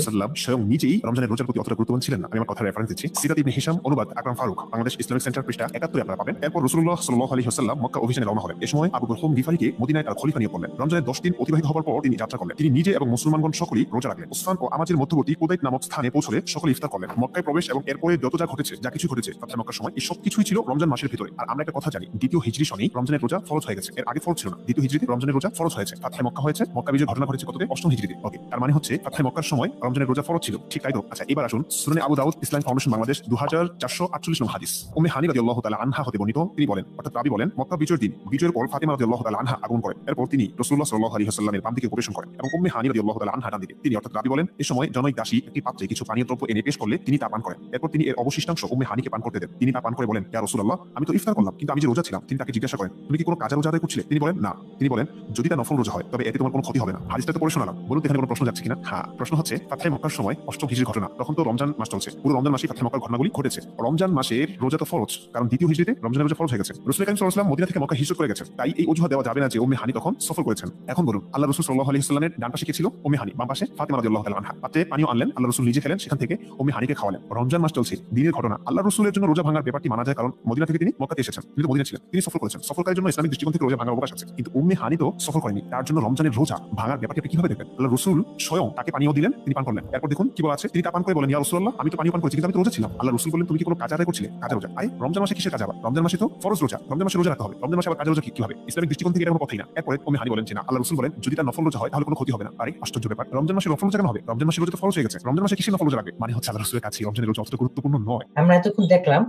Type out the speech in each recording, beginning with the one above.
রাসাল্লাম স্বয়ং নিজেই রমজানের রোজার প্রতি অতটা গুরুত্ববান ছিলেন না। আমি আমার কথা রেফারেন্স দিচ্ছি, সিরাত ইবনে হিশাম অনুবাদ আকরাম ফারুক, বাংলাদেশ ইসলামিক সেন্টার, পৃষ্ঠা 71 আপনারা পাবেন। এরপর রাসূলুল্লাহ সাল্লাল্লাহু আলাইহি ওয়াসাল্লাম মক্কা অভিযানে রওনা হলেন। এ সময় আবু বকর গিফারীকে মদিনায় তার খলিফা নিয়োগ করলেন। রমজানের 10 দিন অতিবাহিত হওয়ার পর তিনি যাত্রা করলেন। তিনি নিজে এবং মুসলমানগণ সকলেই রোজা রাখলেন। উসফান ও আমাজের মধ্যবর্তী কুদাইত নামক স্থানে পৌঁছলে সকলে ইফতার করলেন। মক্কায় প্রবেশ এবং এরপরে যত যা ঘটেছে, যা কিছু ঘটেছে ফাতহ মক্কার সময়, এই সব কিছুই ছিল রমজান মাসের ভিতরে। আর আমরা একটা কথা জানি, দ্বিতীয় হিজরি সনেই রমজানের রোজা ফরজ হয়ে গেছে। এর আগে ফরজ ছিল না, দ্বিতীয় হিজরিতে রমজানের রোজা ফরজ হয়েছে। ফাতহ মক্কা হয়েছে, মক্কা বিজয়ের ঘটনা ঘটেছে কততে? 8ম হিজরিতে। ওকে, তার মানে হচ্ছে ফাতহ মক্কার সময় রমজানের রোজা ফরজ ছিল, ঠিক তাই তো? আচ্ছা, এবার আসুন সুনানে আবু দাউদ ইসলামিক ফাউন্ডেশন বাংলাদেশ 2448 নং হাদিস, উম্মে হানি রাদিয়াল্লাহু তাআলা আনহা হতে বর্ণিত। তিনি বলেন, অর্থাৎ রাবী বলেন, মক্কা বিজয়ের দিন বিজয়ের পর ফাতিমা রাদিয়াল্লাহু তাআলা আনহা আগমন করেন। এরপর তিনি রাসূলুল্লাহ সাল্লাল্লাহু আলাইহি ওয়াসাল্লামের বাম দিকে প্রবেশ করেন এবং উম্মে হানি রাদিয়াল্লাহু তাআলা আনহা ডান দিকে। তিনি, অর্থাৎ রাবী বলেন, এই সময় জনৈক দাসী একটি পাত্রে কিছু পানীয় দ্রব্য এনে পেশ করলে তিনি তা পান করেন। এরপর তিনি এর অবশিষ্টাংশ উম্মে হানিকে পান করতে দেন। তিনি তা পান করে বলেন, ইয়া রাসূলুল্লাহ, আমি তো ইফতার করলাম, কিন্তু আমি যে রোজা ছিলাম। তিনি তাকে জিজ্ঞাসা করেন, তুমি কি কোনো কাজা রোজা আদায় করছিলে? তিনি বলেন, না। তিনি বলেন, যদি তা নফল রোজা হয় তবে এতে তোমার কোনো ক্ষতি হবে না। হাদিসটা তো পড়ে শোনালাম, বলুন এখানে কোনো প্রশ্ন যাচ্ছে কিনা? হ্যাঁ, প্রশ্ন হচ্ছে ফাতহ মক্কার সময় 8ম হিজরির ঘটনা, তখন তো রমজান মাস চলছে, পুরো রমজান মাসে ফাতহ মক্কার ঘটনাগুলি ঘটেছে। রমজান মাসের রোজা তো ফরজ, কারণ দ্বিতীয় হিজরিতে রমজানের রোজা ফরজ হয়ে গেছে। রাসূল কারীম সাল্লাল্লাহু আলাইহি ওয়াসাল্লাম মদিনা থেকে মক্কা হিজরত করে গেছেন, তাই এই অজুহাত দেওয়া যাবে না যে উম্মে হানি তখন সফর করেছেন। এখন বলুন, আল্লাহ রাসূল সাল্লাল্লাহু আলাইহি ওয়াসাল্লামের ডান পাশে কে ছিল? উম্মে হানি, বাম পাশে ফাতিমা রাদিয়াল্লাহু তাআলা আনহা। পাত্রে পানীয় আনলেন, আল্লাহ রাসূল নিজে খেলেন, সেখান থেকে উম্মে হানিকে খাওয়ালেন। রমজান মাস চলছে, দিনের ঘটনা। আল্লাহ রাসূলের জন্য রোজা ভাঙার ব্যাপারটি মানা যায়, কারণ মদিনা থেকে তিনি মক্কাতে এসেছেন। তিনি তো মদিনা ছিলেন, তিনি সফর করেছেন। সফরকারীর জন্য ইসলামিক দৃষ্টিকোণ থেকে রোজা ভাঙার অবকাশ আছে। কিন্তু উম্মে হানি তো সফর করেনি, তার জন্য রমজানের রোজা ভাঙার ব্যাপারটি আপনি কিভাবে দেখবেন? আল্লাহ রাসূল স্বয়ং তাকে পানীয় দিলেন, তিনি পান করলেন। এরপর দেখুন কি বলা আছে, তিনি তা পান করে বলেন, ইয়া রাসূলুল্লাহ, আমি তো পানীয় পান করেছি, কিন্তু আমি তো রোজা ছিলাম। আল্লাহ রাসূল বলেন, তুমি কি কোনো কাজা আদায় করছিলে? কাজা রোজা। আই রমজান মাসে কিসের কাজা? রমজান মাসে তো ফরজ রোজা, রমজান মাসে রোজা রাখতে হবে। রমজান মাসে আবার কাজা রোজা কিভাবে? ইসলামিক দৃষ্টিকোণ থেকে এটা কোনো কথাই না। এরপরে উম্মে হানি বলেন যে না, আল্লাহ রাসূল বলেন, যদি তা নফল রোজা হয় তাহলে কোনো ক্ষতি হবে না। আরে আশ্চর্য ব্যাপার, রমজান মাসে নফল রোজা কেন হবে? রমজান মাসে রোজা তো ফরজ হয়ে গেছে, রমজান মাসে কিসের নফল রোজা রাখবে? মানে হচ্ছে আল্লাহ রাসূলের কাছে রমজানের রোজা অতটা গুরুত্বপূর্ণ নয়। আমরা এতক্ষণ দেখলাম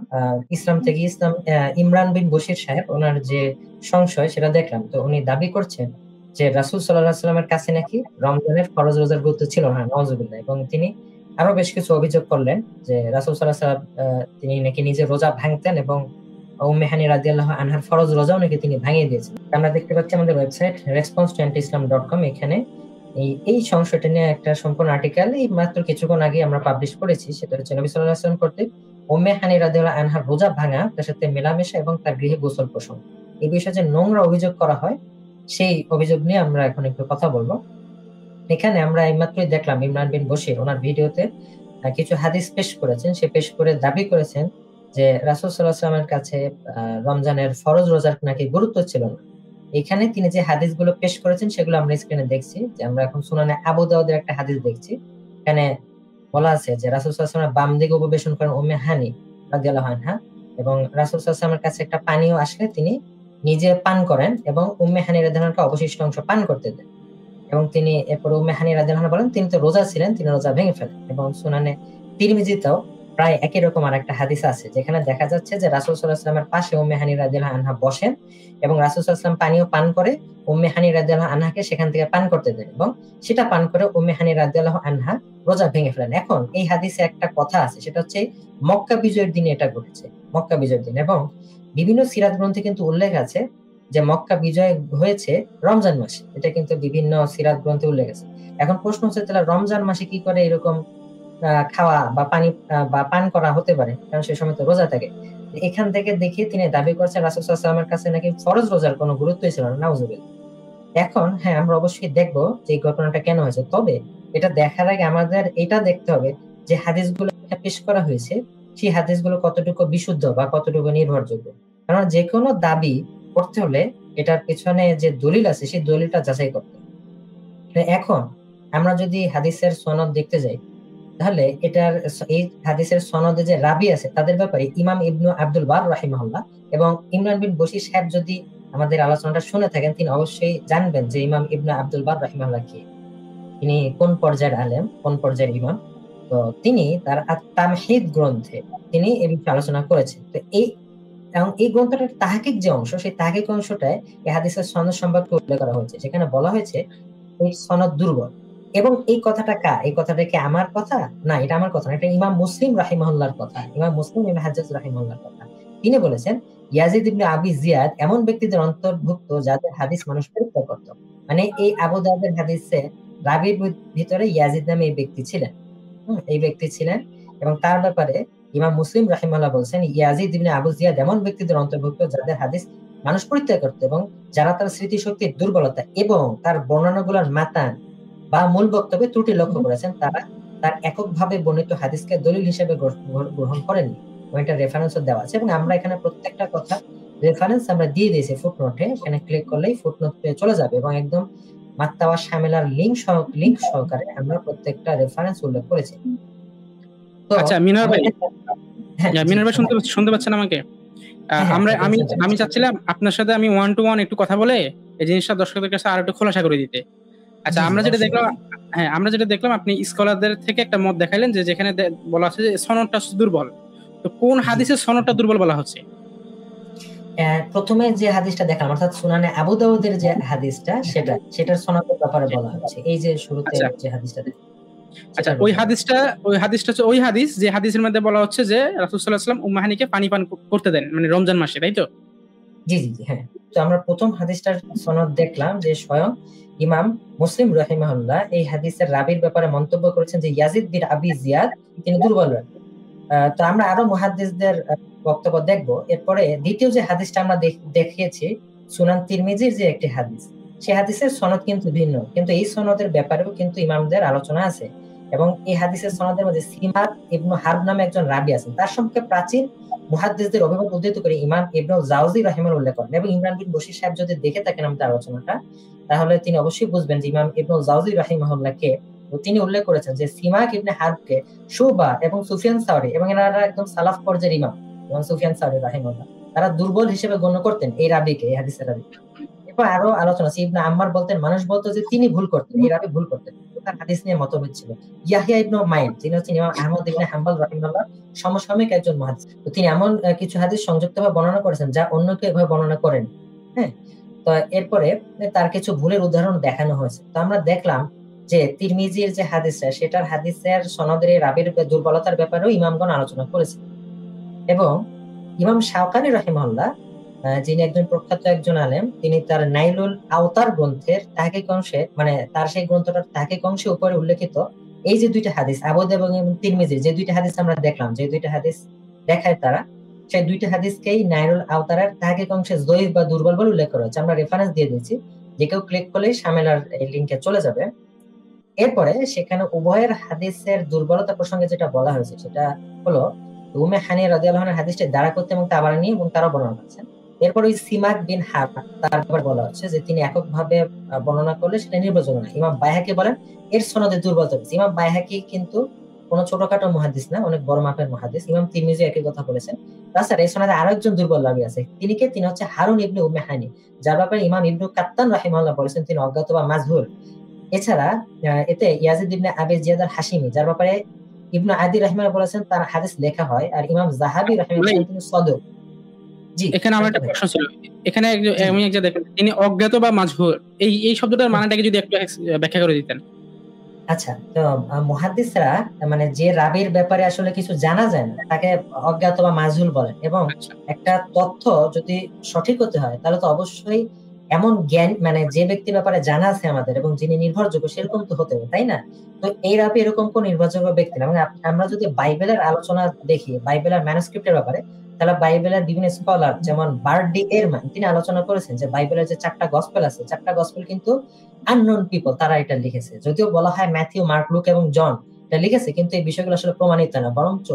ইসলাম থেকে ইমরান বিন বশির সাহেব ওনার যে সংশয় সেটা দেখলাম। তো উনি দাবি করছেন যে রাসূল সাল্লাল্লাহু আলাইহি ওয়াসাল্লামের কাছে নাকি রমজানের ফরজ রোজার গুরুত্ব ছিল না, নাউজুবিল্লাহ। এবং তিনি আরো বেশ কিছু অভিযোগ করলেন যে রাসূল সাল্লাল্লাহু আলাইহি ওয়াসাল্লাম তিনি নাকি নিজে রোজা ভাঙতেন এবং উম্মে হানি রাদিয়াল্লাহু আনহার ফরজ রোজাও নাকি তিনি ভাঙিয়ে দিয়েছেন। আমরা দেখতে পাচ্ছি আমাদের ওয়েবসাইট response2antiislam.com, এখানে এই সংশয়টা নিয়ে একটা সম্পূর্ণ আর্টিকেল এই মাত্র কিছুক্ষণ আগে আমরা পাবলিশ করেছি। সেটা হচ্ছে নবী সাল্লাল্লাহু আলাইহি ওয়াসাল্লাম কর্তৃক উম্মে হানি রাদিয়াল্লাহু আনহার রোজা ভাঙা, তার সাথে মেলামেশা এবং তার গৃহে গোসল পোষণ, এই বিষয়ে যে নোংরা অভিযোগ করা হয় সেই অভিযোগ নিয়ে আমরা এখন একটু কথা বলবো। এখানে আমরা এইমাত্রই দেখলাম ইমরান বিন বশির ওনার ভিডিওতে কিছু হাদিস পেশ করেছেন। সে পেশ করে দাবি করেছেন যে রাসূল সাল্লাল্লাহু আলাইহি ওয়াসাল্লামের কাছে রমজানের ফরজ রোজার নাকি গুরুত্ব ছিল না। এখানে তিনি যে হাদিসগুলো পেশ করেছেন সেগুলো আমরা স্ক্রিনে দেখছি। যে আমরা এখন সুনানে আবু দাউদের একটা হাদিস দেখছি। এখানে বলা আছে যে রাসূল সাল্লাল্লাহু আলাইহি ওয়াসাল্লাম বাম দিকে উপবেশন করেন উম্মে হানি রাদিয়াল্লাহু আনহা, এবং রাসূল সাল্লাল্লাহু আলাইহি ওয়াসাল্লামের কাছে একটা পানীয় আসলে তিনি নিজে পান করেন এবং উম্মে হানি রাদিয়াল্লাহু আনহাকে অবশিষ্ট অংশ পান করতে দেন। এবং তিনি এরপরে উম্মে হানি রাদিয়াল্লাহু আনহা বলেন তিনি তো রোজা ছিলেন, তিনি রোজা ভেঙে ফেলেন। এবং সুনানে তিরমিজিতেও প্রায় একই রকম আরেকটা হাদিস আছে, যেখানে দেখা যাচ্ছে যে রাসূল সাল্লাল্লাহু আলাইহি ওয়াসাল্লামের পাশে উম্মে হানি রাদিয়াল্লাহু আনহা বসেন এবং রাসূল সাল্লাল্লাহু আলাইহি ওয়াসাল্লাম পানীয় পান করে উম্মে হানি রাদিয়াল্লাহু আনহাকে সেখান থেকে পান করতে দেন এবং সেটা পান করে উম্মে হানি রাদিয়াল্লাহু আনহা রোজা ভেঙে ফেলেন। এখন এই হাদিসে একটা কথা আছে, সেটা হচ্ছে মক্কা বিজয়ের দিনে এটা ঘটেছে, মক্কা বিজয়ের দিন। এবং বিভিন্ন সিরাত গ্রন্থে কিন্তু উল্লেখ আছে যে মক্কা বিজয় হয়েছে রমজান মাসে, এটা কিন্তু বিভিন্ন সিরাত গ্রন্থে উল্লেখ আছে। এখন প্রশ্ন হচ্ছে তাহলে রমজান মাসে কি করে এরকম খাওয়া বা পানি বা পান করা হতে পারে, কারণ সে সময় তো রোজা থাকে। এখান থেকে দেখে তিনি দাবি করছেন রাসূল সাল্লাল্লাহু আলাইহি ওয়াসাল্লামের কাছে নাকি ফরজ রোজার কোনো গুরুত্বই ছিল না, নাউজুবিল্লাহ। এখন হ্যাঁ, আমরা অবশ্যই দেখবো যে এই ঘটনাটা কেন হয়েছে। তবে এটা দেখার আগে আমাদের এটা দেখতে হবে যে হাদিসগুলো পেশ করা হয়েছে সেই হাদিসগুলো কতটুকু বিশুদ্ধ বা কতটুকু নির্ভরযোগ্য। কারণ যে কোনো দাবি করতে হলে এটার পেছনে যে দলিল আছে সেই দলিলটা যাচাই করতে হবে। এখন আমরা যদি হাদিসের সনদ দেখতে যাই, তাহলে এই হাদিসের সনদে যে রাবি আছে তাদের ব্যাপারে ইমাম ইবনু আব্দুল বার রাহিমাহুল্লাহ এবং ইমরান বিন বশির সাহেব যদি আমাদের আলোচনাটা শুনে থাকেন, তিনি অবশ্যই জানবেন যে ইমাম ইবনু আব্দুল বার রাহিমাহুল্লাহ কি, তিনি কোন পর্যায়ের আলেম, কোন পর্যায়ের ইমাম। তো তিনি তার আত-তামহিদ গ্রন্থে তিনি এই বিষয়ে আলোচনা করেছেন। তো এই গ্রন্থটার তাহকিক যে অংশ, সেই তাহকিক অংশটায় এই হাদিসের সনদ সম্পর্কে উল্লেখ করা হয়েছে, যেখানে বলা হয়েছে এই সনদ দুর্বল। এবং এই কথাটা এই কথাটা কি আমার কথা না, এটা আমার কথা না, এটা ইমাম মুসলিম রাহিমাহুল্লাহর কথা, ইমাম মুসলিম ইবনে হাজ্জাজ রাহিমাহুল্লাহর কথা। তিনি বলেছেন ইয়াজিদ ইবনে আবি জিয়াদ এমন ব্যক্তিদের অন্তর্ভুক্ত যাদের হাদিস মানুষ পরীক্ষা করত। মানে এই আবু দাউদের হাদিসে রাবির ভিতরে ইয়াজিদ নামে এই ব্যক্তি ছিলেন, এই ব্যক্তি ছিলেন। এবং তার ব্যাপারে ইমাম মুসলিম রাহিমাহুল্লাহ বলছেন ইয়াজিদ ইবনে আবু জিয়াদ এমন ব্যক্তিদের অন্তর্ভুক্ত যাদের হাদিস মানুষ পরীক্ষা করত এবং যারা তার স্মৃতিশক্তির দুর্বলতা এবং তার বর্ণনাগুলোর মাতান বা মূল বক্তব্যে ত্রুটি লক্ষ্য করেছেন, তারা তার এককভাবে বর্ণিত হাদিসকে দলিল হিসেবে গ্রহণ করেননি, এটা রেফারেন্সও দেওয়া আছে। এবং আমরা এখানে প্রত্যেকটা কথা রেফারেন্স আমরা দিয়ে দিয়েছি ফুটনোটে, এখানে ক্লিক করলেই ফুটনোটে চলে যাবে এবং একদম মাত্তাওয়া শামিলার লিংক সহকারে আমরা প্রত্যেকটা রেফারেন্স উল্লেখ করেছি। তো আচ্ছা মিনার ভাই, হ্যাঁ মিনার ভাই শুনতে পাচ্ছেন আমাকে? আমি চাচ্ছিলাম আপনার সাথে আমি 1 to 1 একটু কথা বলে এই জিনিসটা দর্শকদের কাছে আর একটু খোলাসা করে দিতে। আচ্ছা, আমরা যেটা দেখলাম আপনি স্কলারদের থেকে একটা মত দেখাইলেন যে যেখানে বলা আছে যে সনদটা দুর্বল। তো কোন হাদিসের সনদটা দুর্বল বলা হচ্ছে? প্রথমে যে হাদিসটা দেখলাম অর্থাৎ সুনানে আবু দাউদের যে হাদিসটা সেটার সনদের ব্যাপারে বলা হচ্ছে। এই যে শুরুতে যে হাদিসটা আচ্ছা, ওই হাদিস যে হাদিসের মধ্যে বলা হচ্ছে যে রাসূল সাল্লাল্লাহু আলাইহি ওয়াসাল্লাম উম্মাহানিকে পানি পান করতে দেন, মানে রমজান মাসে, তাই তো? জি হ্যাঁ। তো আমরা প্রথম হাদিসটার সনদ দেখলাম যে স্বয়ং ইমাম মুসলিম রাহিমাহুল্লাহ এই হাদিসের রাবির ব্যাপারে মন্তব্য করেছেন যে ইয়াজিদ বিন আবি জিয়াদ তিনি দুর্বল রাবি। তো আমরা আরো মুহাদ্দিসদের বক্তব্য দেখব। এরপরে দ্বিতীয় যে হাদিসটা আমরা দেখিয়েছি সুনান তিরমিজির যে একটি হাদিস, সেই হাদিসের সনদ কিন্তু ভিন্ন, কিন্তু এই সনদের ব্যাপারেও কিন্তু ইমামদের আলোচনা আছে। এবং এই হাদিসের সনদের মধ্যে সিমাক ইবনু হারব নামে একজন রাবি আছেন, তার সম্পর্কে প্রাচীন মুহাদ্দিসদের অভিমত উদ্ধৃত করে ইমাম ইবনুল জাওজি রাহিমাহুল্লাহ উল্লেখ করেন। এবং ইমরান বিন বশির সাহেব যদি দেখে থাকেন আমাদের আলোচনাটা, তাহলে তিনি অবশ্যই বুঝবেন যে ইমাম ইবনুল জাওজি রাহিমাহুল্লাহকে তিনি উল্লেখ করেছেন যে সিমাক ইবনে হারবকে শুবা এবং সুফিয়ান সাওরি, এবং এনারা একদম সালাফ পর্যায়ের ইমাম এবং সুফিয়ান সাওরি রাহিমাহুল্লাহ, তারা দুর্বল হিসেবে গণ্য করতেন এই রাবিকে, এই হাদিসের রাবিকে। এরপর আরো আলোচনা আছে, ইবনে আম্মার বলতেন মানুষ বলতো যে তিনি ভুল করতেন, এই রাবি ভুল করতেন, তার হাদিস নিয়ে মতভেদ ছিল। ইয়াহিয়া ইবনে মাইন যিনি হচ্ছেন ইমাম আহমদ ইবনে হাম্বল রাহিমাহুল্লাহ সমসাময়িক একজন মুহাদ্দিস, তো তিনি এমন কিছু হাদিস সংযুক্তভাবে বর্ণনা করেছেন যা অন্য কেউ এভাবে বর্ণনা করেন। হ্যাঁ, তো এরপরে তার কিছু ভুলের উদাহরণ দেখানো হয়েছে। তো আমরা দেখলাম যে তিরমিজির যে হাদিসটা সেটার হাদিসের সনদের রাবির দুর্বলতার ব্যাপারেও ইমামগণ আলোচনা করেছে। এবং ইমাম শাওকানি রাহিমাহুল্লাহ যিনি একজন প্রখ্যাত একজন আলেম, তিনি তার নাইলুল আওতার গ্রন্থের তাহকিক অংশে, মানে তার সেই গ্রন্থটার তাহকিক অংশে উপরে উল্লেখিত এই যে দুইটা হাদিস আবু দাউদ এবং তিরমিজির যে দুইটা হাদিস আমরা দেখলাম, যে দুইটা হাদিস দেখায় তারা, সেই দুইটা হাদিসকেই নাইলুল আওতারের তাহকিক অংশে যঈফ বা দুর্বল বলে উল্লেখ করা হয়েছে। আমরা রেফারেন্স দিয়ে দিয়েছি, যে কেউ ক্লিক করলেই শামিলার এই লিংকে চলে যাবে। এরপরে সেখানে উভয়ের হাদিসের দুর্বলতা প্রসঙ্গে যেটা বলা হয়েছে সেটা হলো উম্মে হানি রাদিয়াল্লাহু আনহার হাদিসটি দারা করতে এবং তাবারানী এবং তারা বর্ণনা করেছেন। এরপর ওই সিমাক বিন হারব তার ব্যাপারে বলা হচ্ছে যে তিনি এককভাবে বর্ণনা করলে সেটা নির্ভরযোগ্য না। ইমাম বাইহাকি বলেন এর সনদে দুর্বলতা রয়েছে। ইমাম বাইহাকি কিন্তু কোনো ছোটখাটো মুহাদ্দিস না, অনেক বড় মাপের মুহাদ্দিস। ইমাম তিরমিজি একই কথা বলেছেন। তাছাড়া এই সনদে আরো একজন দুর্বল রাবী আছে, তিনি হচ্ছে হারুন ইবনে উম্মে হানি, যার ব্যাপারে ইমাম ইবনু কাত্তান রাহিমাহুল্লাহ বলেছেন তিনি অজ্ঞাত বা মাজহুর। এছাড়া এতে ইয়াজিদ ইবনে আবি জিয়াদ আল হাশিমি, যার ব্যাপারে ইবনু আদি রাহিমাহুল্লাহ বলেছেন তার হাদিস লেখা হয়, আর ইমাম যাহাবী রাহিমাহুল্লাহ তিনি সদুক। জি, এখানে আমার একটা প্রশ্ন ছিল, এখানে আমি একটা দেখেন তিনি অজ্ঞাত বা মাজহুর, এই শব্দটার মানেটাকে যদি একটু ব্যাখ্যা করে দিতেন। আচ্ছা, তো মুহাদ্দিসরা মানে যে রাবির ব্যাপারে আসলে কিছু জানা যায় না তাকে অজ্ঞাত বা মাজহুল বলেন। এবং একটা তথ্য যদি সঠিক হতে হয় তাহলে তো অবশ্যই এমন জ্ঞান, মানে যে ব্যক্তির ব্যাপারে জানা আছে আমাদের এবং যিনি নির্ভরযোগ্য সেরকম তো হতে হবে, তাই না? তো এই রাবি এরকম কোন নির্ভরযোগ্য ব্যক্তি না। এবং আমরা যদি বাইবেলের আলোচনা দেখি, বাইবেলের ম্যানুস্ক্রিপ্টের ব্যাপারে, তাহলে বাইবেলের বিভিন্ন স্কলার যেমন বার্ডি এরম্যান তিনি আলোচনা করেছেন যে বাইবেলের যে 4টা গসপেল আছে, 4টা গসপেল কিন্তু আননোন পিপল তারা এটা লিখেছে। যদিও বলা হয় ম্যাথিউ, মার্ক, লুক এবং জন এটা লিখেছে, কিন্তু এই বিষয়গুলো আসলে প্রমাণিত না, বরঞ্চ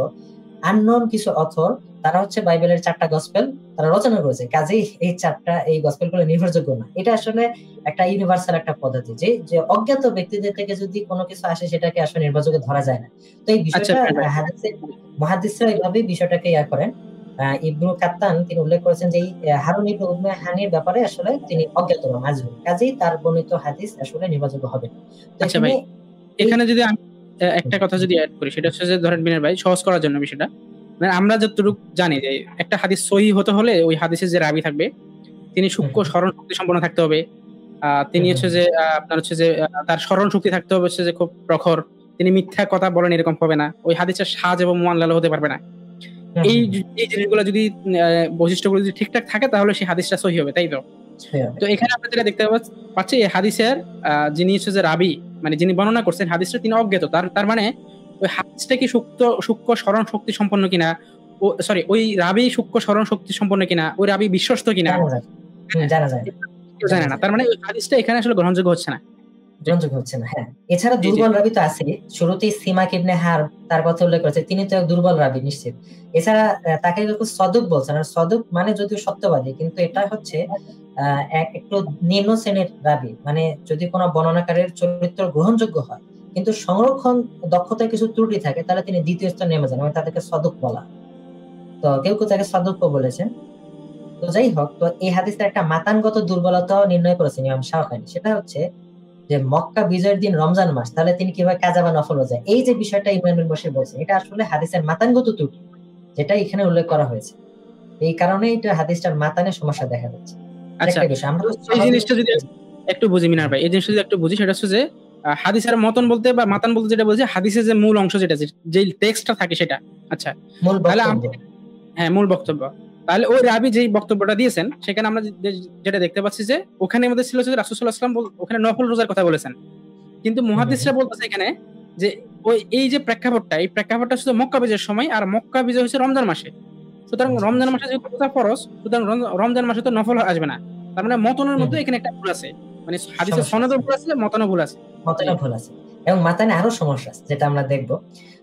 আননোন কিছু অথর তারা হচ্ছে বাইবেলের 4টা গসপেল তারা রচনা করেছে। কাজেই এই গসপেল গুলো নির্ভরযোগ্য না। এটা আসলে একটা ইউনিভার্সাল একটা পদ্ধতি যে অজ্ঞাত ব্যক্তিদের থেকে যদি কোনো কিছু আসে সেটাকে আসলে নির্ভরযোগ্য ধরা যায় না। তো এই বিষয়টা মুহাদ্দিসরা এইভাবে বিষয়টাকে করেন। ইবনু কাত্তান তিনি উল্লেখ করেছেন যে হারুন ইবনে উম্মে হানির ব্যাপারে আসলে তিনি অজ্ঞাত বা মাজহুল, কাজেই তার বর্ণিত হাদিস আসলে নির্ভরযোগ্য হবে। তো এখানে যদি আমি একটা কথা যদি অ্যাড করি, সেটা হচ্ছে যে ধরেন বিনয় ভাই সহজ করার জন্য বিষয়টা, মানে আমরা যতটুকু জানি যে একটা হাদিস সহিহ হতে হলে ওই হাদিসের যে রাবী থাকবে তিনি সূক্ষ্ম স্মরণ শক্তি সম্পন্ন থাকতে হবে। তিনি হচ্ছে যে আপনার হচ্ছে যে তার স্মরণ শক্তি থাকতে হবে হচ্ছে যে খুব প্রখর, তিনি মিথ্যা কথা বলেন এরকম হবে না, ওই হাদিসের সাজ এবং মুআল্লাল হতে পারবে না। এই জিনিসগুলো যদি বৈশিষ্ট্যগুলো যদি ঠিকঠাক থাকে তাহলে সেই হাদিসটা সহিহ হবে, তাই তো? তো এখানে আমরা যেটা দেখতে পাচ্ছি এই হাদিসের যিনি হচ্ছে যে রাবী, মানে যিনি বর্ণনা করছেন হাদিসটা তিনি অজ্ঞাত। তার মানে ওই হাদিসটা কি সূক্ষ্ম স্মরণ শক্তি সম্পন্ন কিনা, ওই রাবী সূক্ষ্ম স্মরণ শক্তি সম্পন্ন কিনা, ওই রাবী বিশ্বস্ত কিনা জানা যায় জানে না। তার মানে ওই হাদিসটা এখানে আসলে গ্রহণযোগ্য হচ্ছে না। গ্রহণযোগ্য হচ্ছে না। হ্যাঁ, এছাড়া জি, জি। দুর্বল রাবি তো আছে। শুরুতেই সিমাক ইবনে হারব তার কথা উল্লেখ করেছে, তিনি তো এক দুর্বল রাবি নিশ্চিত। এছাড়া তাকে কেউ সদুক বলছেন, আর সদুক মানে যদিও সত্যবাদী, কিন্তু এটা হচ্ছে একটু নিম্ন শ্রেণীর রাবি। মানে যদি কোনো বর্ণনাকারীর চরিত্র গ্রহণযোগ্য হয় কিন্তু সংরক্ষণ দক্ষতায় কিছু ত্রুটি থাকে, তাহলে তিনি দ্বিতীয় স্তর নেমে যান, তাদেরকে সদুক বলা। তো কেউ কেউ তাকে সদুকও বলেছেন। তো যাই হোক, তো এই হাদিসের একটা মাতানগত দুর্বলতাও নির্ণয় করেছেন ইমাম শাওকানি। সেটা হচ্ছে যে মক্কা বিজয়ের দিন রমজান মাস, তাহলে তিনি কিভাবে কাজা বা নফল যায়, এই যে বিষয়টা ইমরান বিন বশির বলছেন, এটা আসলে হাদিসের মাতানগত ত্রুটি, যেটা এখানে উল্লেখ করা হয়েছে। এই কারণে এটা হাদিসটার মাতানে সমস্যা দেখা যাচ্ছে। আচ্ছা, একটা বিষয় আমরা এই জিনিসটা যদি একটু বুঝি মিনার ভাই, এই জিনিসটা যদি একটু বুঝি, সেটা হচ্ছে যে হাদিসের মতন বলতে বা মাতান বলতে যেটা বলছি, হাদিসের যে মূল অংশ যেটা, যে টেক্সটটা থাকে সেটা। আচ্ছা, মূল তাহলে বক্তব্য। হ্যাঁ, মূল বক্তব্য। তাহলে ওই রাবি যেই বক্তব্যটা দিয়েছেন, সেখানে আমরা যেটা দেখতে পাচ্ছি যে ওখানে আমাদের ছিল যে রাসূল সাল্লাল্লাহু আলাইহি ওয়াসাল্লাম ওখানে নফল রোজার কথা বলেছেন, কিন্তু মুহাদ্দিসরা বলতেছে এখানে যে ওই এই যে প্রেক্ষাপটটা, এই প্রেক্ষাপটটা শুধু মক্কা বিজয়ের সময়, আর মক্কা বিজয় হচ্ছে রমজান মাসে। সুতরাং রমজান মাসে যেহেতু রোজা ফরজ, সুতরাং রমজান মাসে তো নফল আসবে না। তার মানে মতনের মধ্যে এখানে একটা ভুল আছে, মানে হাদিসের সনদও ভুল আছে, মতনও ভুল আছে। মতনে ভুল আছে এবং মাতানে আরো সমস্যা আছে, যেটা আমরা দেখবো।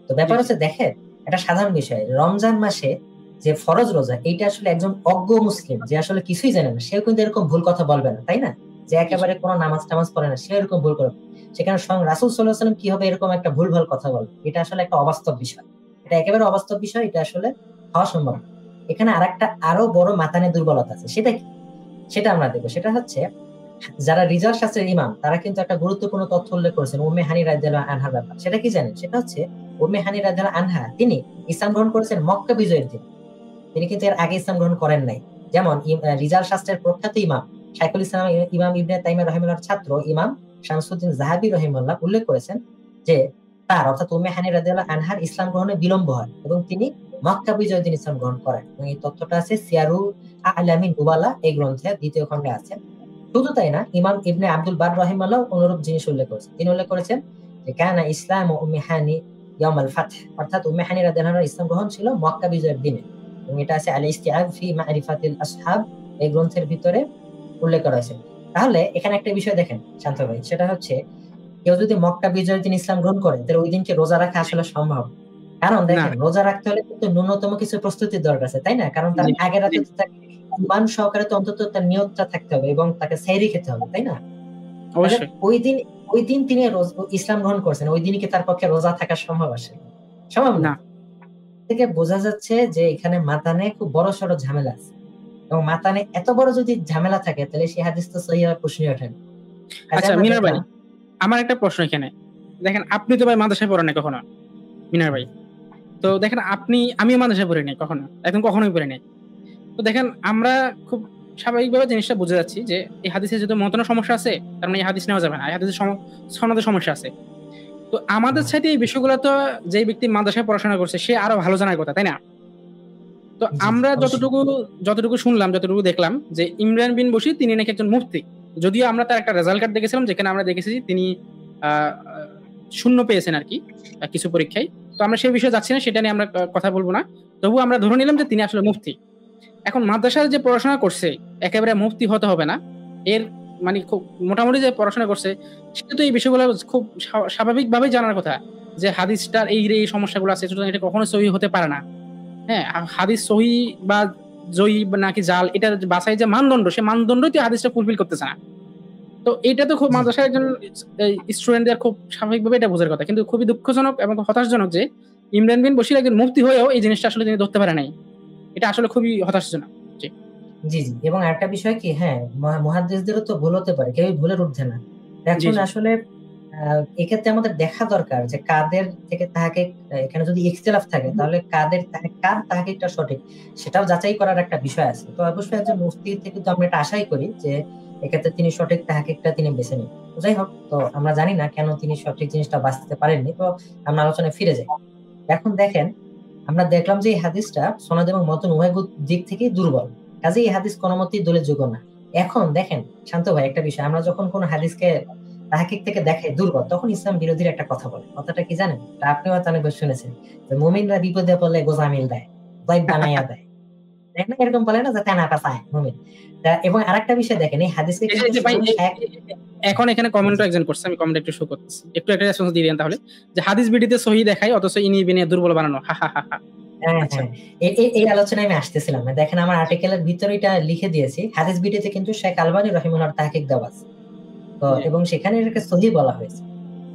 তো ব্যাপার হচ্ছে, দেখেন একটা সাধারণ বিষয়, রমজান মাসে যে ফরজ রোজা, এইটা আসলে একজন অজ্ঞ মুসলিম যে আসলে কিছুই জানে না, সেও কিন্তু এরকম ভুল কথা বলবে না, তাই না? যে একেবারে কোনো নামাজ টামাজ পড়ে না, সে এরকম ভুল করবে। সেখানে স্বয়ং রাসূল সাল্লাল্লাহু আলাইহি ওয়াসাল্লাম কি হবে এরকম একটা ভুল ভাল কথা বলবে? এটা আসলে একটা অবাস্তব বিষয়, এটা একেবারে অবাস্তব বিষয়, এটা আসলে হওয়া সম্ভব না। এখানে আরেকটা আরো বড় মাতানে দুর্বলতা আছে, সেটা কি? সেটা আমরা দেখবো। সেটা হচ্ছে, যারা রিজাল শাস্ত্রের ইমাম, তারা কিন্তু একটা গুরুত্বপূর্ণ তথ্য উল্লেখ করেছেন উম্মে হানি রাদিয়াল্লাহু আনহার ব্যাপার। সেটা কি জানেন? সেটা হচ্ছে উম্মে হানি রাদিয়াল্লাহু আনহা তিনি ইসলাম গ্রহণ করেছেন মক্কা বিজয়ের দিন। তিনি কিন্তু এর আগে ইসলাম গ্রহণ করেন নাই। যেমন রিজাল শাস্ত্রের প্রখ্যাত ইমাম শাইখুল ইসলাম ইমাম ইবনে তাইমিয়া রাহিমাহুল্লাহর ছাত্র ইমাম শামসুদ্দিন যাহাবী রাহিমাহুল্লাহ উল্লেখ করেছেন যে তার, অর্থাৎ উম্মে হানি রাদিয়াল্লাহু আনহার ইসলাম গ্রহণে বিলম্ব হয় এবং তিনি মক্কা বিজয়ের দিন ইসলাম গ্রহণ করেন। এবং এই তথ্যটা আছে সিয়ারু আ'লামিন নুবালা এই গ্রন্থে দ্বিতীয় খণ্ডে আছে। শুধু তাই না, ইমাম ইবনে আব্দুল বার রাহিমাহুল্লাহ অনুরূপ জিনিস উল্লেখ করেছেন। তিনি উল্লেখ করেছেন যে কানা ইসলাম ও উম্মে হানি ইয়াউমাল ফাতহ, অর্থাৎ উম্মে হানি রাদিয়াল্লাহু আনহার ইসলাম গ্রহণ ছিল মক্কা বিজয়ের দিনে। এবং এটা আছে আল ইস্তিআব ফি মারিফাতিল আসহাব এই গ্রন্থের ভিতরে উল্লেখ করা হয়েছে। তাহলে এখানে একটা বিষয় দেখেন শান্ত ভাই, সেটা হচ্ছে কেউ যদি মক্কা বিজয়ের দিন ইসলাম গ্রহণ করে, তাহলে ওই দিনকে রোজা রাখা আসলে সম্ভব? কারণ দেখেন, রোজা রাখতে হলে কিন্তু ন্যূনতম কিছু প্রস্তুতির দরকার আছে, তাই না? কারণ তার আগের রাতে তাকে ইমান সহকারে তো অন্তত তার নিয়তটা থাকতে হবে এবং তাকে সেহরি খেতে হবে, তাই না? অবশ্যই ওই দিন তিনি ইসলাম গ্রহণ করছেন, ওই দিনই কি তার পক্ষে রোজা থাকা সম্ভব? আসলে সম্ভব না। থেকে বোঝা যাচ্ছে যে এখানে মাতানে খুব বড় সড় ঝামেলা আছে, এবং মাতানে এত বড় যদি ঝামেলা থাকে, তাহলে সেই হাদিস তো সহিহ প্রশ্নই ওঠে না। আচ্ছা মিনার ভাই, আমার একটা প্রশ্ন এখানে। দেখেন, আপনি তো ভাই মাদ্রাসায় পড়েন নাই কখনো, মিনার ভাই। তো দেখেন, আমিও মাদ্রাসায় পড়ি নাই কখনো, একদম কখনোই পড়ি নাই। তো দেখেন, আমরা খুব স্বাভাবিকভাবে জিনিসটা বুঝে যাচ্ছি যে এই হাদিসে যেহেতু মতনের সমস্যা আছে, তার মানে এই হাদিস নেওয়া যাবে না, এই হাদিসের সনদের সমস্যা আছে। তো আমাদের সাথে এই বিষয়গুলো তো যে ব্যক্তি মাদ্রাসায় পড়াশোনা করছে সে আরো ভালো জানার কথা, তাই না? তো আমরা যতটুকু শুনলাম, যতটুকু দেখলাম, যে ইমরান বিন বশির তিনি নাকি একজন মুফতি। যদিও আমরা তার একটা রেজাল্ট কার্ড দেখেছিলাম, যেখানে আমরা দেখেছি তিনি শূন্য পেয়েছেন আর কি কিছু পরীক্ষায়। তো আমরা সেই বিষয়ে যাচ্ছি না, সেটা নিয়ে আমরা কথা বলবো না। তবু আমরা ধরে নিলাম যে তিনি আসলে মুফতি। এখন মাদ্রাসার যে পড়াশোনা করছে, একেবারে মুফতি হতে হবে না। এর মানে খুব মোটামুটি যে পড়াশোনা করছে, সেটা তো এই বিষয়গুলো খুব স্বাভাবিকভাবেই জানার কথা, যে হাদিসটার এই সমস্যাগুলো আছে, সুতরাং এটা কখনো সহিহ হতে পারে না। হ্যাঁ, হাদিস সহিহ বা জয়ী নাকি জাল, এটা বাছাই যে মানদণ্ড, সে মানদণ্ডই তো হাদিসটা ফুলফিল করতেছে না। তো এটা তো খুব মাদ্রাসার একজন স্টুডেন্টদের খুব স্বাভাবিকভাবে এটা বোঝার কথা। কিন্তু খুবই দুঃখজনক এবং হতাশজনক যে ইমরান বিন বশির একজন মুফতি হয়েও এই জিনিসটা আসলে তিনি ধরতে পারে নাই। এটা আসলে খুবই হতাশজনক। জি জি। এবং আরেকটা বিষয় কি, হ্যাঁ, মুহাদ্দিসদেরও তো ভুল হতে পারে, কেউই ভুলের ঊর্ধ্বে না। এখন আসলে এক্ষেত্রে আমাদের দেখা দরকার যে কাদের থেকে তাহাকে, এখানে যদি ইখতিলাফ থাকে, তাহলে কার তাহাকিকটা সঠিক, সেটাও যাচাই করার একটা বিষয় আছে। তো অবশ্যই একজন মুফতি থেকে তো আমরা এটা আশাই করি যে এক্ষেত্রে তিনি সঠিক তাহাকিকটা তিনি বেছে নিন। যাই হোক, তো আমরা জানি না কেন তিনি সঠিক জিনিসটা বাঁচতে পারেননি। তো আমরা আলোচনায় ফিরে যাই। এখন দেখেন, আমরা দেখলাম যে এই হাদিসটা সনদ এবং মতন উভয় দিক থেকেই দুর্বল, কাজে এই হাদিস কোনো মতেই দলের যোগ্য না। এখন দেখেন শান্ত ভাই, একটা বিষয়, আমরা যখন কোন হাদিসকে তাহকিক থেকে দেখে দুর্বল, তখন ইসলাম বিরোধীর একটা কথা বলে। কথাটা কি জানেন? আপনিও হয়তো অনেকবার শুনেছেন যে মুমিনরা বিপদে পড়লে গোজামিল দেয়, দায়িত্ব বানাইয়া দেয়। দেখেন এরকম বলে না যে তেনা পাসায় মুমিন। এবং আরেকটা বিষয় দেখেন, এই হাদিসকে এই যে ভাই এখন এখানে কমেন্ট একজন করছে, আমি কমেন্ট একটু শো করতেছি, একটু একটা রেসপন্স দিয়ে দেন তাহলে, যে হাদিস বিডিতে সহি দেখায় অথচ ইনি বিনি দুর্বল বানানো, হা হা হা হা। আচ্ছা, এই আলোচনায় আমি আসতেছিলাম। দেখেন আমার আর্টিকেলের ভিতরে এটা লিখে দিয়েছি, হাদিস বিডিতে কিন্তু শেখ আলবানী রহিমাহুল্লাহ তাহকিক দেওয়া আছে, তো এবং সেখানে এটাকে সহি বলা হয়েছে।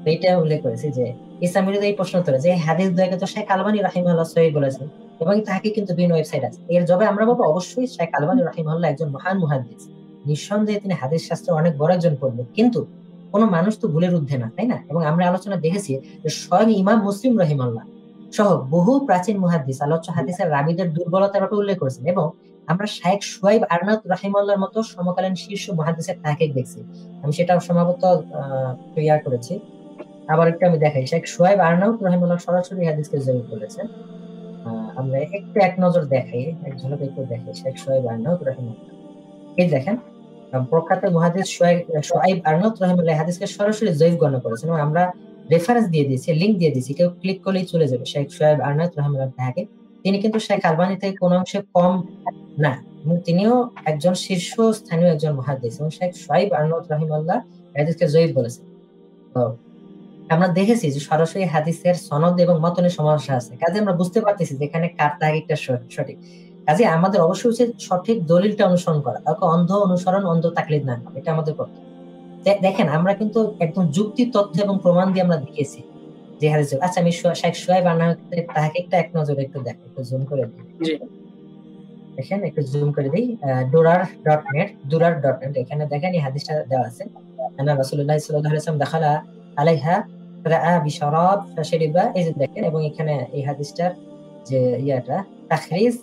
তো এটা উল্লেখ করেছি যে ইসলাম বিরোধী এই প্রশ্ন তোলে যে হাদিস দুয়াকে তো শেখ আলবানী রহিমাহুল্লাহ সহি বলেছেন, এবং তাহকিক কিন্তু বিভিন্ন ওয়েবসাইট আছে। এর জবাবে আমরা বলবো অবশ্যই শেখ আলবানী রহিমাহুল্লাহ একজন মহান মুহাদ্দিস, নিঃসন্দেহে তিনি হাদিস শাস্ত্রে অনেক বড় একজন পণ্ডিত, কিন্তু কোন মানুষ তো ভুলের ঊর্ধ্বে না, তাই না? এবং আমরা আলোচনা দেখেছি যে স্বয়ং ইমাম মুসলিম রহিমাহুল্লাহ সহ বহু প্রাচীন মুহাদ্দিস আলোচ্য হাদিসের রাবীদের দুর্বলতার ব্যাপারে উল্লেখ করেছেন, এবং আমরা শাইখ শুআইব আরনাউত রাহিমাহুল্লাহর মতো সমকালীন শীর্ষ মুহাদ্দিসের তাহকিক দেখছি। আমি সেটা সম্ভবত তৈরি করেছি, আবার একটু আমি দেখাই। শেখ শুআইব আরনাউত রাহিমাহুল্লাহ সরাসরি হাদিসকে জয়ী করেছেন। আমরা একটু এক নজর দেখাই, এক ঝলক একটু দেখাই শেখ শুআইব আরনাউত রাহিমাহুল্লাহ। এই দেখেন, প্রখ্যাত মুহাদ্দিস শুআইব আরনাউত রাহিমাহুল্লাহ হাদিসকে সরাসরি জয়ী গণ্য করেছেন, এবং আমরা রেফারেন্স দিয়ে দিয়েছি, লিংক দিয়ে দিয়েছি, কেউ ক্লিক করলেই চলে যাবে শেখ শুআইব আরনাউত রাহিমাহুল্লাহ তাহকিক। তিনি কিন্তু শেখ আলবানী থেকে কোনো অংশে কম না, এবং তিনিও একজন শীর্ষ স্থানীয় একজন মুহাদ্দিস, এবং শেখ শুআইব আরনাউত রাহিমাহুল্লাহ হাদিসকে জয়ী বলেছেন। তো আমরা দেখেছি যে সরাসরি হাদিসের সনদ এবং মতনের সমস্যা আছে, কাজে আমরা বুঝতে পারতেছি যে এখানে কার তাহকিকটা সঠিক। কাজে আমাদের অবশ্যই উচিত সঠিক দলিলটা অনুসরণ করা, কাউকে অন্ধ অনুসরণ, অন্ধ তাকলিদ না করা, এটা আমাদের কর্তব্য। দেখেন আমরা কিন্তু একদম যুক্তি, তথ্য এবং প্রমাণ দিয়ে আমরা দেখিয়েছি যে হাদিস। আচ্ছা, আমি শেখ শুআইব আরনাউতের তাহকিকটা এক নজরে একটু দেখো, একটু জুম করে দিই। দেখেন একটু জুম করে দিই, durar.net এখানে দেখেন এই হাদিসটা দেওয়া আছে। আনা রাসূলুল্লাহ সাল্লাল্লাহু আলাইহি ওয়াসাল্লাম দাখালা আলাইহা রাআ বিশরাব ফাশরিবা, এই যে দেখেন, এবং এখানে এই হাদিসটার যে ইয়াটা তাখরিজ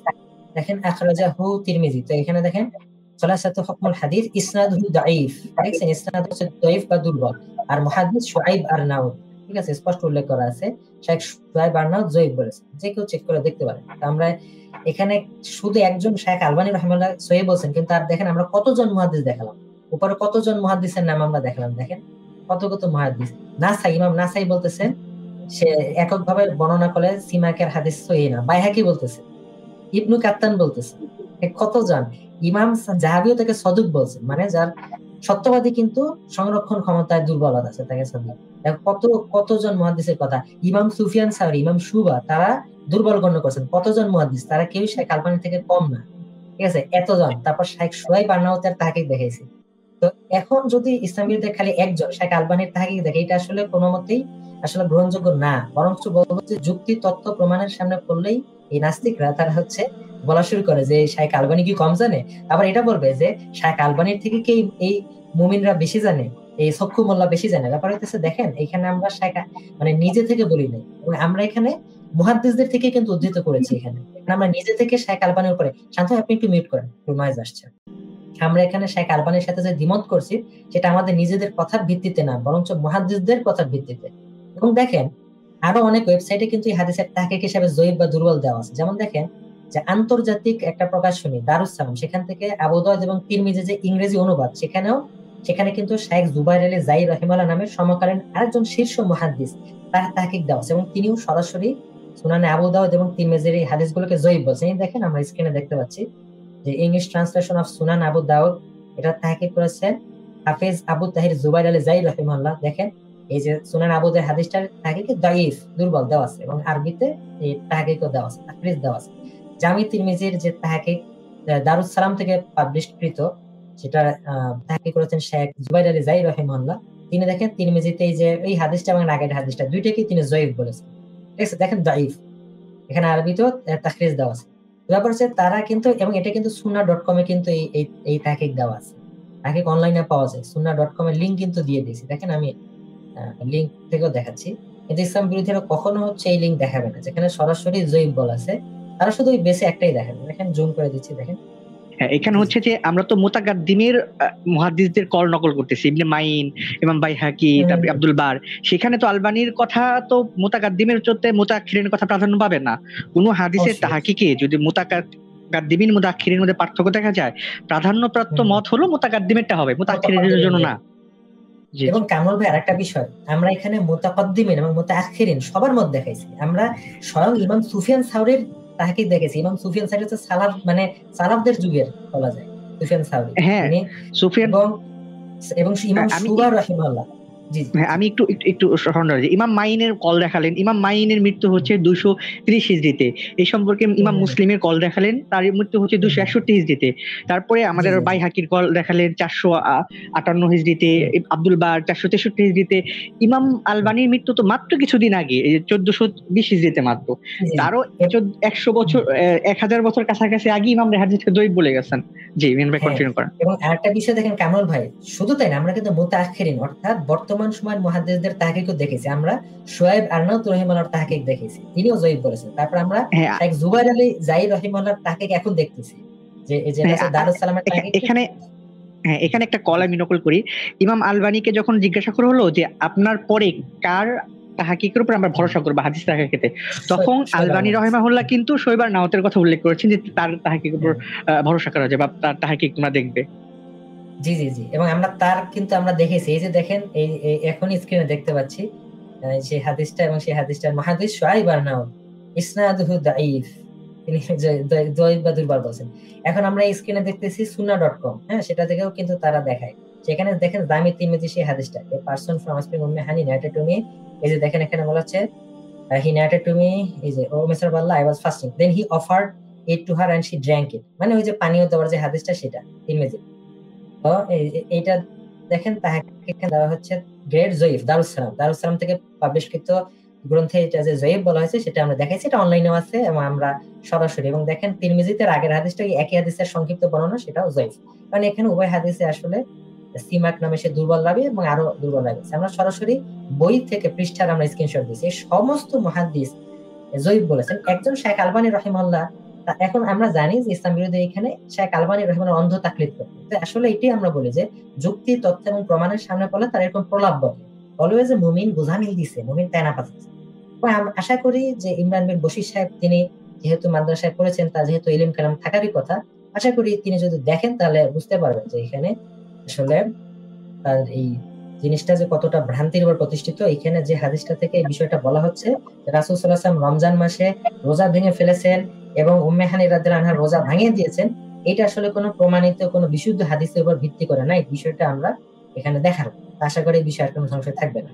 দেখেন, আখরাজাহু তিরমিজি। তো এখানে দেখেন সালাসাতু হুকমুল হাদিস ইসনাদুহু দাঈফ, দেখছেন ইসনাদ হচ্ছে দাঈফ বা দুর্বল, আর মুহাদ্দিস শুআইব আরনাউত, ঠিক আছে, স্পষ্ট উল্লেখ করা আছে শেখ শুআইব আরনাউত জয়ীফ বলেছে, যে কেউ চেক করে দেখতে পারে। তো আমরা এখানে শুধু একজন শেখ আলবানী রাহিমাহুল্লাহ সহিহ বলছেন, কিন্তু আর দেখেন আমরা কতজন মুহাদ্দিস দেখালাম, উপরে কতজন মুহাদ্দিসের নাম আমরা দেখালাম, দেখেন কত কত মুহাদ্দিস। নাসাই, ইমাম নাসাই বলতেছেন সে এককভাবে বর্ণনা করে সিমাকের হাদিস সহিহ না, বাইহাকি বলতেছে, ইবনু কাত্তান বলতেছে, কতজন। ইমাম জাহাবিও তাকে সদুক বলছেন, মানে যার সত্যবাদী কিন্তু সংরক্ষণ ক্ষমতায় দুর্বলতা আছে, তাকে সদুক। কতজন মুহাদ্দিসের কথা, ইমাম সুফিয়ান সাউরি, ইমাম শুবা, তারা দুর্বল গণ্য করছেন। কতজন মুহাদ্দিস, তারা কেউ শেখ আলবানী থেকে কম না, ঠিক আছে, এতজন। তারপর শেখ শুআইব আরনাউতের তাহকিক দেখাইছে। তো এখন যদি ইসলামীদের খালি একজন শেখ আলবানীর তাহকিক দেখে, এটা আসলে কোনো মতেই আসলে গ্রহণযোগ্য না, বরঞ্চ বলবো যে যুক্তি, তথ্য, প্রমাণের সামনে পড়লেই এই নাস্তিকরা তারা বলা শুরু করে যে শেখ আলবানী কি কম জানে, আবার এটা বলবে যে শেখ আলবানীর থেকে কি এই মুমিনরা বেশি জানে, এই সক্ষু মোল্লা বেশি জানে। ব্যাপার হচ্ছে দেখেন, এখানে আমরা মানে নিজে থেকে বলি নাই, এবং আমরা এখানে মুহাদ্দিসদের থেকে কিন্তু উদ্ধৃত করেছি। এখানে আমরা নিজে থেকে শেখ আলবানীর উপরে, শান্ত আপনি একটু মিউট করেন, একটু নয়েজ আসছে। আমরা এখানে শেখ আলবানীর সাথে যে দ্বিমত করছি, সেটা আমাদের নিজেদের কথার ভিত্তিতে না, বরঞ্চ মুহাদ্দিসদের কথার ভিত্তিতে। এবং দেখেন আরো অনেক ওয়েবসাইটে কিন্তু এই হাদিসের তাহকিক হিসেবে জয়ীফ বা দুর্বল দেওয়া আছে। যেমন দেখেন যে আন্তর্জাতিক একটা প্রকাশনী দারুস সালাম, সেখান থেকে আবু দাউদ এবং তিরমিজি যে ইংরেজি অনুবাদ, সেখানে কিন্তু শেখ জুবাইর আলী জাই রাহিমাহুল্লাহ নামের সমকালীন আরেকজন শীর্ষ মুহাদ্দিস তার তাহকিক দেওয়া আছে, এবং তিনিও সরাসরি সুনানে আবু দাউদ এবং তিরমিজির এই হাদিসগুলোকে জয়ীফ বলছেন। দেখেন আমরা স্ক্রিনে দেখতে পাচ্ছি যে English translation of Sunan Abu Dawud, এটা তাহকিক করেছেন হাফেজ আবু তাহির জুবাইর আলী জাই রাহিমাহুল্লাহ। দেখেন এই যে সুনান আবু দাউদের হাদিসটার তাহকিকে দাঈফ, দুর্বল দেওয়া আছে, এবং আরবিতে এই তাহকিকও দেওয়া আছে, তাকরিজ দেওয়া আছে। জামি তিরমিজির যে তাহকিক দারুস সালাম থেকে পাবলিশকৃত, সেটা তাহকিক করেছেন শেখ জুবাইর আলী জাই রাহিমাহুল্লাহ। তিনি দেখেন তিরমিজিতে এই যে এই হাদিসটা এবং আগের হাদিসটা দুইটাকে তিনি জয়ীফ বলেছেন, ঠিক আছে, দেখেন দাঈফ, এখানে আরবিতেও তাকরিজ দেওয়া আছে। ব্যাপার হচ্ছে তারা কিন্তু, এবং এটা কিন্তু sunnah.com এ কিন্তু এই তাহকিক দেওয়া আছে, তাহকিক অনলাইনে পাওয়া যায়, sunnah.com এর লিংক কিন্তু দিয়ে দিয়েছি, দেখেন আমি লিংক থেকেও দেখাচ্ছি। কিন্তু ইসলাম বিরোধীরা কখনো এই লিংক দেখাবে না, যেখানে সরাসরি জয়ীফ বলা আছে, তারা শুধু ওই বেসে একটাই দেখাবে। দেখেন জুম করে দিচ্ছি, দেখেন এখানে হচ্ছে যে আমরা তো মুতাকাদ্দিমের মুহাদ্দিসদের কল নকল করতেছি, ইবনে মাইন, ইমাম বাইহাকি, তারপরে আব্দুল বার। সেখানে তো আলবানীর কথা তো মুতাকাদ্দিমের চলতে মুতাআখিরিনের কথা প্রাধান্য পাবে না। কোনো হাদিসের তাহকিকে যদি মুতাকাদ্দিমিন মুতাআখিরিনের মধ্যে পার্থক্য দেখা যায়, প্রাধান্যপ্রাপ্ত মত হলো মুতাকাদ্দিমেরটা হবে, মুতাআখিরিনের জন্য না। এবং কামরুল ভাই আরেকটা বিষয়, আমরা এখানে মুতাকাদ্দিমিন এবং মুতাআখিরিন সবার মত দেখাইছি। আমরা স্বয়ং ইমাম সুফিয়ান সাউরির তাহকিক দেখেছি। ইমাম সুফিয়ান সাউরি হচ্ছে সালাফ, মানে সালাফদের যুগের বলা যায় সুফিয়ান সাউরি। হ্যাঁ, তিনি সুফিয়ান এবং ইমাম আমি শুবা রাহিমাহুল্লাহ। জি জি হ্যাঁ, আমি একটু একটু একটু স্মরণ রাখি। ইমাম মাইনের কল দেখালেন, ইমাম মাইনের মৃত্যু হচ্ছে 230 হিজরিতে। এই সম্পর্কে ইমাম মুসলিমের কল দেখালেন, তার মৃত্যু হচ্ছে 261 হিজরিতে। তারপরে আমাদের জি, জি, জি। বাইহাকির কল দেখালেন 458 হিজরিতে, আব্দুল বার 463 হিজরিতে। ইমাম আলবানির মৃত্যু তো মাত্র কিছুদিন আগে, 1420 হিজরিতে মাত্র। জি, জি। তারও 100 বছর 1000 বছর কাছাকাছি আগে ইমাম হাদিসকে দঈফ বলে গেছেন। জি, মেন ভাই হ্যাঁ, কন্টিনিউ করেন। এবং আরেকটা বিষয় দেখেন কামরুল ভাই, শুধু তাই না, আমরা কিন্তু মুতাআখিরিন অর্থাৎ বর্তমান সময়ের মুহাদ্দিসদের তাহকিকও দেখেছি। আমরা শুআইব আরনাউত রাহিমাহুল্লাহর তাহকিক দেখেছি, তিনিও জয়ীফ বলেছেন। তারপর আমরা হ্যাঁ, শেখ জুবাইর আলী জাহির রাহিমাহুল্লাহর তাহকিক এখন দেখতেছি, যে যেটা হ্যাঁ, হচ্ছে দারুস সালামের তাহকিক। এখানে হ্যাঁ, এখানে একটা কল আমি নকল করি। ইমাম আলবানীকে যখন জিজ্ঞাসা করা হলো যে আপনার পরে কার তাহকিকের উপর আমরা ভরসা করবো হাদিস তাহকিকে, তখন আলবানী রহিমাহুল্লাহ কিন্তু শৈবার নাওতের কথা উল্লেখ করেছেন যে তার তাহকিকের উপর ভরসা করা যায় বা তার তাহকিক তোমরা দেখবে। জি জি জি, এবং আমরা তার কিন্তু আমরা দেখেছি, এই যে দেখেন এখন স্ক্রিনে দেখতে পাচ্ছি সেই হাদিসটা, এবং সেই হাদিসটার মুহাদ্দিস শুআইব আরনাউত ইসনাদুহু দাঈফ, তিনি দঈফ বা দুর্বল বলছেন। এখন আমরা স্ক্রিনে দেখতেছি sunnah.com, হ্যাঁ, সেটা থেকেও কিন্তু তারা দেখায়। সেখানে দেখেন জামি তিরমিজি সেই হাদিসটা, এ পারসন ফ্রম আসপিং Umm Hani narrated to me, এই যে দেখেন এখানে বলা হচ্ছে হি নারেটেড টু মি, এই যে ও মিস্টার বাল্লা I was fasting then he offered it to her and she drank it, মানে ওই যে পানীয় দেওয়ার যে হাদিসটা সেটা তিরমিজি। তো এইটা দেখেন তাহকিক দেওয়া হচ্ছে গ্রেট জয়ীফ দারুস সালাম থেকে পাবলিশকৃত গ্রন্থে এটা যে জয়ীফ বলা হয়েছে সেটা আমরা দেখাইছি, এটা অনলাইনেও আছে এবং আমরা সরাসরি, এবং দেখেন তিরমিজিতে আগের হাদিসটা একই হাদিসের সংক্ষিপ্ত বর্ণনা, সেটাও জয়ীফ। কারণ এখানে উভয় হাদিসে আসলে সিমাক নামে সে দুর্বল রাবি এবং আরো দুর্বল রাবি আছে। আমরা সরাসরি বই থেকে পৃষ্ঠার আমরা স্ক্রিনশট দিয়েছি। এই সমস্ত মুহাদ্দিস জয়ীফ বলেছেন। একজন শেখ আলবানী রহিমাহুল্লাহ, এখন আমরা জানি যে ইসলাম বিরোধী এখানে শেখ আলবানী রহিমাহুল্লাহ অন্ধ তাকলিদ করতেন। তো আসলে এটাই আমরা বলি যে যুক্তি, তথ্য এবং প্রমাণের সামনে পড়লে তার এরকম প্রলাপ বলে অলওয়েজ মুমিন গোঝামিল দিছে, মুমিন তেনা পাচ্ছে। আশা করি যে ইমরান বিন বশির সাহেব, তিনি যেহেতু মাদ্রাসায় পড়েছেন, তার যেহেতু ইলম কালাম থাকারই কথা, আশা করি তিনি যদি দেখেন তাহলে বুঝতে পারবেন যে এখানে আসলে তার এই জিনিসটা যে কতটা ভ্রান্তির উপর প্রতিষ্ঠিত। এখানে যে হাদিসটা থেকে এই বিষয়টা বলা হচ্ছে, রাসূল সাল্লাল্লাহু আলাইহি ওয়াসাল্লাম রমজান মাসে রোজা ভেঙে ফেলেছেন এবং উম্মে হানি রাদিয়াল্লাহু আনহা রোজা ভাঙিয়ে দিয়েছেন, এটা আসলে কোনো প্রমাণিত কোনো বিশুদ্ধ হাদিসের উপর ভিত্তি করে না। এই বিষয়টা আমরা এখানে দেখার, আশা করি এই বিষয়ে আর কোনো সংশয় থাকবে না।